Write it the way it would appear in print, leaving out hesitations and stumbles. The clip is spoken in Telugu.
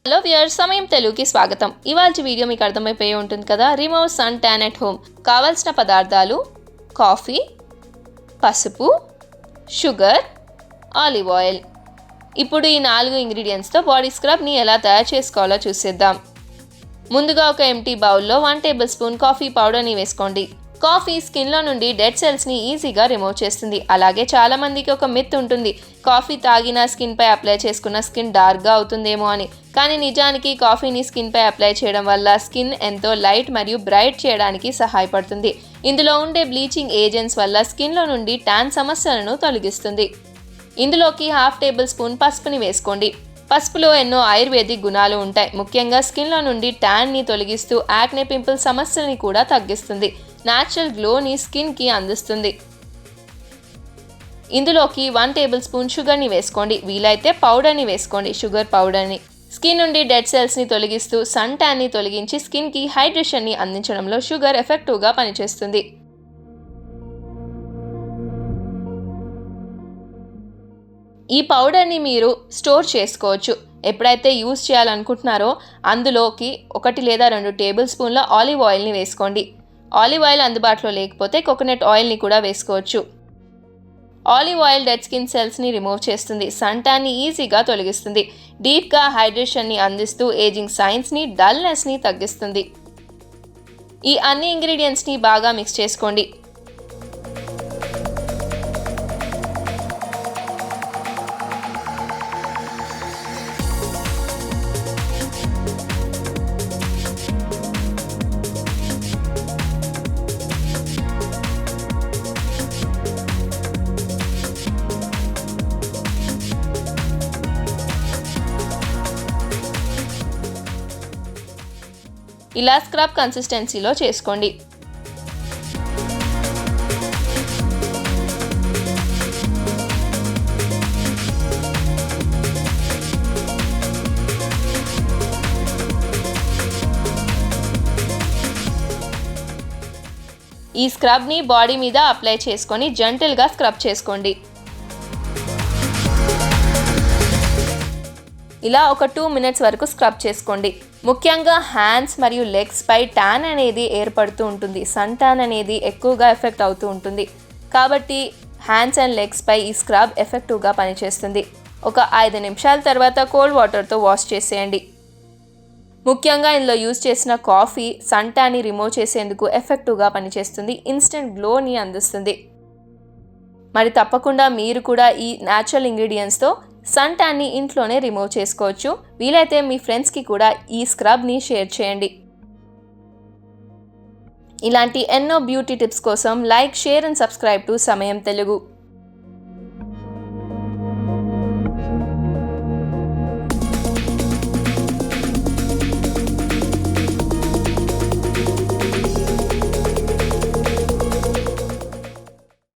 హలో వ్యూయర్స్, సమయం తెలుగుకి స్వాగతం. ఇవాల్టి వీడియో మీకు అర్థమైపోయి ఉంటుంది కదా. Remove sun tan at home. కావాల్సిన పదార్థాలు: కాఫీ, పసుపు, షుగర్, ఆలివ్ ఆయిల్. ఇప్పుడు ఈ 4 ఇంగ్రీడియంట్స్తో బాడీ స్క్రబ్ని ఎలా తయారు చేసుకోవాలో చూసేద్దాం. ముందుగా ఒక ఎంటీ బౌల్లో 1 టేబుల్ స్పూన్ కాఫీ పౌడర్ని వేసుకోండి. కాఫీ స్కిన్లో నుండి డెడ్ సెల్స్ని ఈజీగా రిమూవ్ చేస్తుంది. అలాగే చాలామందికి ఒక మిత్ ఉంటుంది, కాఫీ తాగిన స్కిన్పై అప్లై చేసుకున్న స్కిన్ డార్క్గా అవుతుందేమో అని. కానీ నిజానికి కాఫీని స్కిన్పై అప్లై చేయడం వల్ల స్కిన్ ఎంతో లైట్ మరియు బ్రైట్ చేయడానికి సహాయపడుతుంది. ఇందులో ఉండే బ్లీచింగ్ ఏజెంట్స్ వల్ల స్కిన్లో నుండి ట్యాన్ సమస్యలను తొలగిస్తుంది. ఇందులోకి 1/2 టేబుల్ స్పూన్ పసుపుని వేసుకోండి. పసుపులో ఎన్నో ఆయుర్వేదిక్ గుణాలు ఉంటాయి. ముఖ్యంగా స్కిన్లో నుండి ట్యాన్ని తొలగిస్తూ యాక్నే పింపుల్ సమస్యలని కూడా తగ్గిస్తుంది. న్యాచురల్ గ్లోని స్కిన్కి అందిస్తుంది. ఇందులోకి 1 టేబుల్ స్పూన్ షుగర్ని వేసుకోండి. వీలైతే పౌడర్ని వేసుకోండి. షుగర్ పౌడర్ని స్కిన్ నుండి డెడ్ సెల్స్ని తొలగిస్తూ సన్ ట్యాన్ని తొలగించి స్కిన్కి హైడ్రేషన్ని అందించడంలో షుగర్ ఎఫెక్టివ్గా పనిచేస్తుంది. ఈ పౌడర్ని మీరు స్టోర్ చేసుకోవచ్చు. ఎప్పుడైతే యూజ్ చేయాలనుకుంటున్నారో అందులోకి 1 లేదా 2 టేబుల్ స్పూన్ల ఆలివ్ ఆయిల్ని వేసుకోండి. ఆలివ్ ఆయిల్ అందుబాటులో లేకపోతే కోకోనట్ ఆయిల్ని కూడా వేసుకోవచ్చు. ఆలివ్ ఆయిల్ డెడ్ స్కిన్ సెల్స్ని రిమూవ్ చేస్తుంది. సన్ ట్యాన్ని ఈజీగా తొలగిస్తుంది. డీప్గా హైడ్రేషన్ని అందిస్తూ ఏజింగ్ సైన్స్ని, డల్నెస్ని తగ్గిస్తుంది. ఈ అన్ని ఇంగ్రీడియంట్స్ని బాగా మిక్స్ చేసుకోండి. ఇలా స్క్రబ్ కన్సిస్టెన్సీలో చేసుకోండి. ఈ స్క్రబ్ని బాడీ మీద అప్లై చేసుకొని జెంటిల్గా స్క్రబ్ చేసుకోండి. ఇలా ఒక 2 మినిట్స్ వరకు స్క్రబ్ చేసుకోండి. ముఖ్యంగా హ్యాండ్స్ మరియు లెగ్స్ పై ట్యాన్ అనేది ఏర్పడుతూ ఉంటుంది. సన్ ట్యాన్ అనేది ఎక్కువగా ఎఫెక్ట్ అవుతూ ఉంటుంది. కాబట్టి హ్యాండ్స్ అండ్ లెగ్స్ పై ఈ స్క్రబ్ ఎఫెక్టివ్గా పనిచేస్తుంది. ఒక 5 నిమిషాల తర్వాత కోల్డ్ వాటర్తో వాష్ చేసేయండి. ముఖ్యంగా ఇందులో యూజ్ చేసిన కాఫీ సన్ ట్యాన్ని రిమూవ్ చేసేందుకు ఎఫెక్టివ్గా పనిచేస్తుంది. ఇన్స్టెంట్ గ్లోని అందిస్తుంది. మరి తప్పకుండా మీరు కూడా ఈ న్యాచురల్ ఇంగ్రీడియంట్స్తో సన్ ట్యాన్ని ఇంట్లోనే రిమూవ్ చేసుకోవచ్చు. వీలైతే మీ ఫ్రెండ్స్కి కూడా ఈ స్క్రబ్ని షేర్ చేయండి. ఇలాంటి ఎన్నో బ్యూటీ టిప్స్ కోసం like, share and subscribe to సమయం తెలుగు.